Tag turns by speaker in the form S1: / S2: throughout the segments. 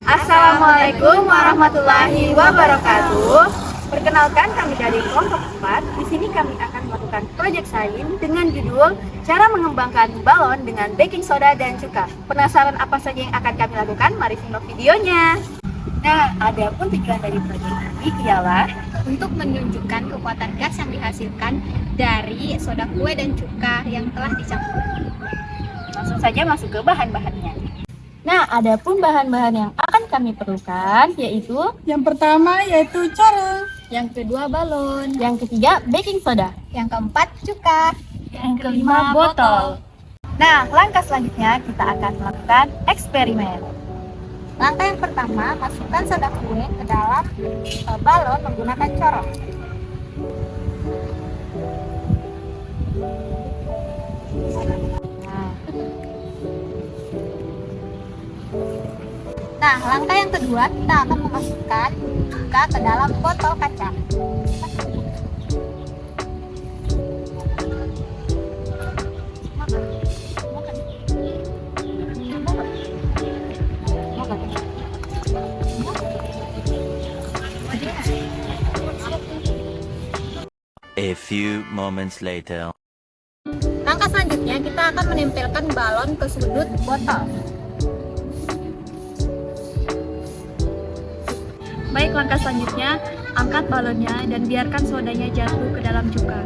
S1: Assalamualaikum warahmatullahi wabarakatuh. Perkenalkan, kami dari kelompok 4. Di sini kami akan melakukan proyek sains dengan judul cara mengembangkan balon dengan baking soda dan cuka. Penasaran apa saja yang akan kami lakukan? Mari simak videonya. Nah, adapun tujuan dari proyek ini ialah untuk menunjukkan kekuatan gas yang dihasilkan dari soda kue dan cuka yang telah dicampur. Langsung saja masuk ke bahan-bahannya. Nah, adapun bahan-bahan yang akan kami perlukan yaitu
S2: yang pertama yaitu corong,
S1: yang kedua balon, yang ketiga baking soda, yang keempat cuka, yang kelima botol. Nah, langkah selanjutnya kita akan melakukan eksperimen. Langkah yang pertama, masukkan soda kue ke dalam balon menggunakan corong. Nah, langkah yang kedua, kita akan memasukkan cuka ke dalam botol kaca.
S3: A few moments later.
S1: Langkah selanjutnya, kita akan menempelkan balon ke sudut botol. Baik, langkah selanjutnya, angkat balonnya dan biarkan sodanya jatuh ke dalam cuka.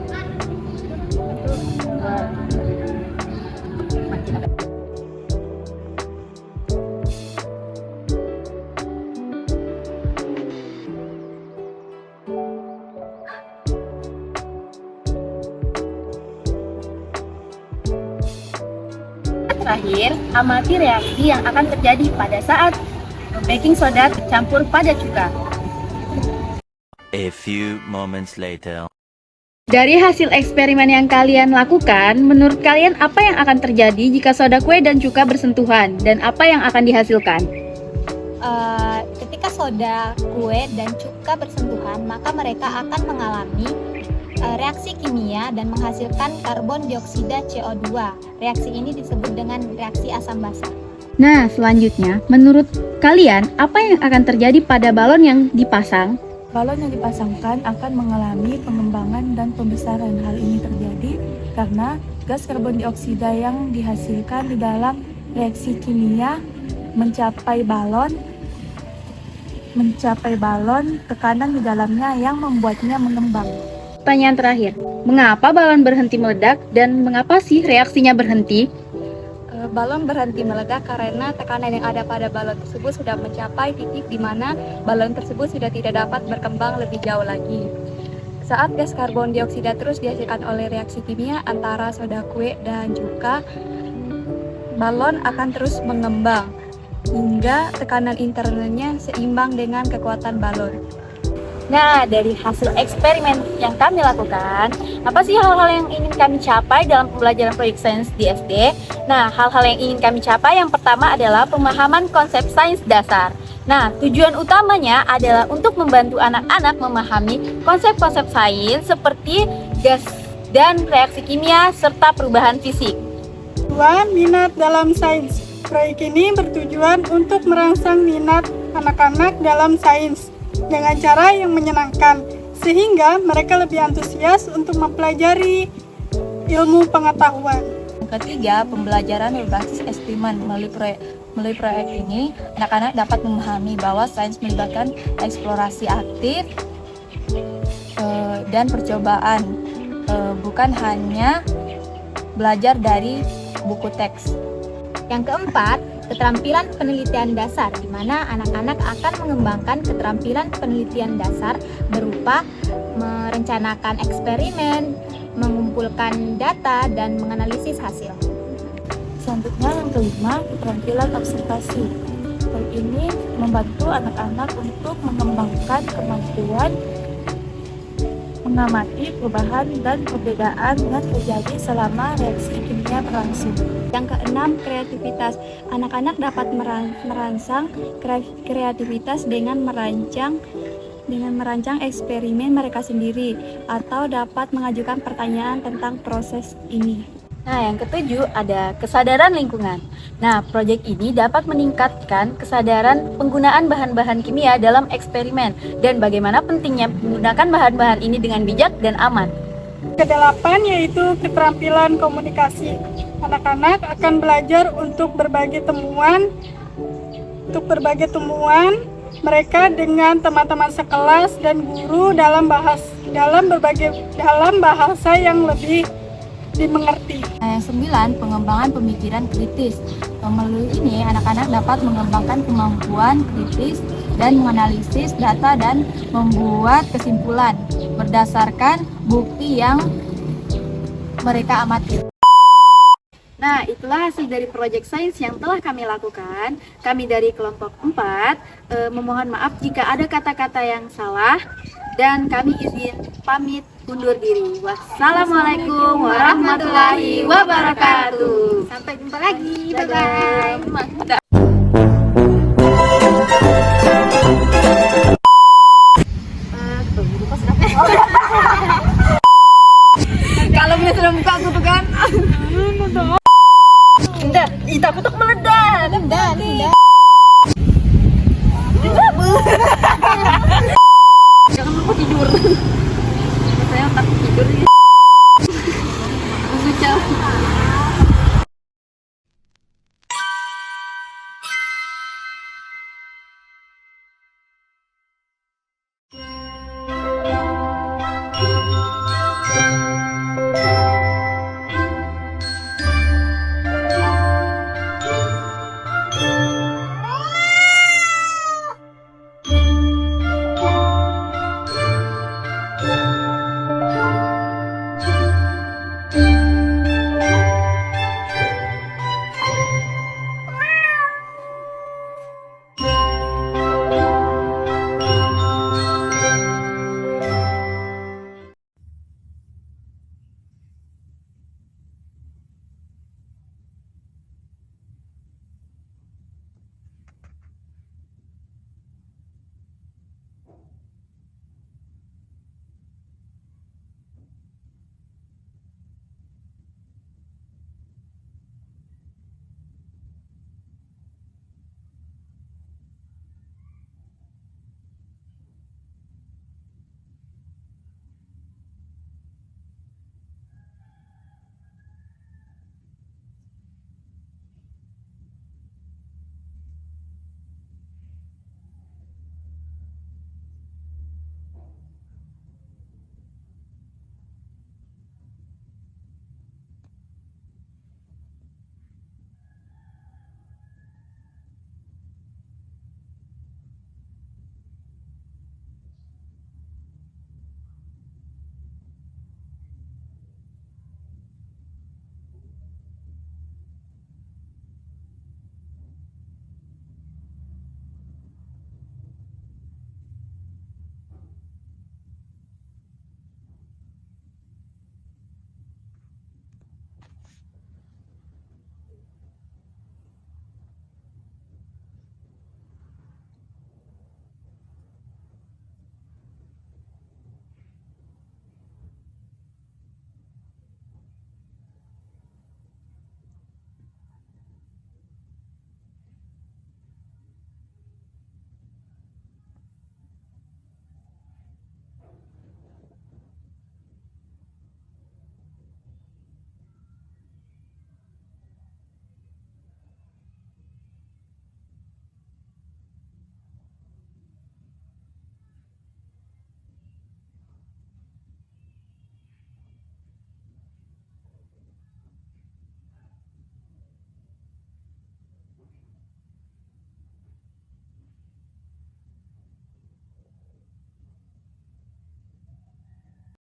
S1: Terakhir, amati reaksi yang akan terjadi pada saat baking soda tercampur pada cuka.
S3: A few moments later.
S1: Dari hasil eksperimen yang kalian lakukan, menurut kalian apa yang akan terjadi jika soda kue dan cuka bersentuhan dan apa yang akan dihasilkan? Ketika soda kue dan cuka bersentuhan, maka mereka akan mengalami reaksi kimia dan menghasilkan karbon dioksida CO2. Reaksi ini disebut dengan reaksi asam basa. Nah, selanjutnya, menurut kalian apa yang akan terjadi pada balon yang dipasang?
S2: balon yang dipasangkan akan mengalami pengembangan dan pembesaran. Hal ini terjadi karena gas karbon dioksida yang dihasilkan di dalam reaksi kimia mencapai balon, tekanan di dalamnya yang membuatnya mengembang.
S1: Pertanyaan terakhir, mengapa balon berhenti meledak dan mengapa sih reaksinya berhenti? Balon berhenti meledak karena tekanan yang ada pada balon tersebut sudah mencapai titik di mana balon tersebut sudah tidak dapat berkembang lebih jauh lagi. Saat gas karbon dioksida terus dihasilkan oleh reaksi kimia antara soda kue dan cuka, balon akan terus mengembang hingga tekanan internalnya seimbang dengan kekuatan balon. Nah, dari hasil eksperimen yang kami lakukan, apa sih hal-hal yang ingin kami capai dalam pembelajaran proyek sains di SD? Nah, hal-hal yang ingin kami capai yang pertama adalah pemahaman konsep sains dasar. Nah, tujuan utamanya adalah untuk membantu anak-anak memahami konsep-konsep sains seperti gas dan reaksi kimia serta perubahan fisik.
S2: 2. Minat dalam sains. Proyek ini bertujuan untuk merangsang minat anak-anak dalam sains dengan cara yang menyenangkan, sehingga mereka lebih antusias untuk mempelajari ilmu pengetahuan.
S4: Yang ketiga, pembelajaran berbasis eksperimen. Melalui proyek ini, anak-anak dapat memahami bahwa sains melibatkan eksplorasi aktif dan percobaan, bukan hanya belajar dari buku teks.
S1: Yang keempat, keterampilan penelitian dasar, di mana anak-anak akan mengembangkan keterampilan penelitian dasar berupa merencanakan eksperimen, mengumpulkan data, dan menganalisis hasil.
S2: Selanjutnya yang kelima, keterampilan observasi. Proyek ini membantu anak-anak untuk mengembangkan kemampuan mengamati perubahan dan perbedaan yang terjadi selama reaksi kimia berlangsung.
S1: Yang keenam, kreativitas. Anak-anak dapat merangsang kreativitas dengan merancang eksperimen mereka sendiri atau dapat mengajukan pertanyaan tentang proses ini. Nah, yang ketujuh ada kesadaran lingkungan. Nah, proyek ini dapat meningkatkan kesadaran penggunaan bahan-bahan kimia dalam eksperimen dan bagaimana pentingnya menggunakan bahan-bahan ini dengan bijak dan aman.
S2: Kedelapan yaitu keterampilan komunikasi. Anak-anak akan belajar untuk berbagi temuan mereka dengan teman-teman sekelas dan guru dalam bahasa yang lebih dimengerti.
S4: Nah, yang 9, pengembangan pemikiran kritis. Melalui ini, anak-anak dapat mengembangkan kemampuan kritis dan menganalisis data dan membuat kesimpulan berdasarkan bukti yang mereka amati.
S1: Nah, itulah hasil dari proyek sains yang telah kami lakukan. Kami dari kelompok 4 memohon maaf jika ada kata-kata yang salah dan kami izin pamit undur diri. Wassalamualaikum warahmatullahi wabarakatuh.
S2: Sampai jumpa lagi.
S1: Bye-bye.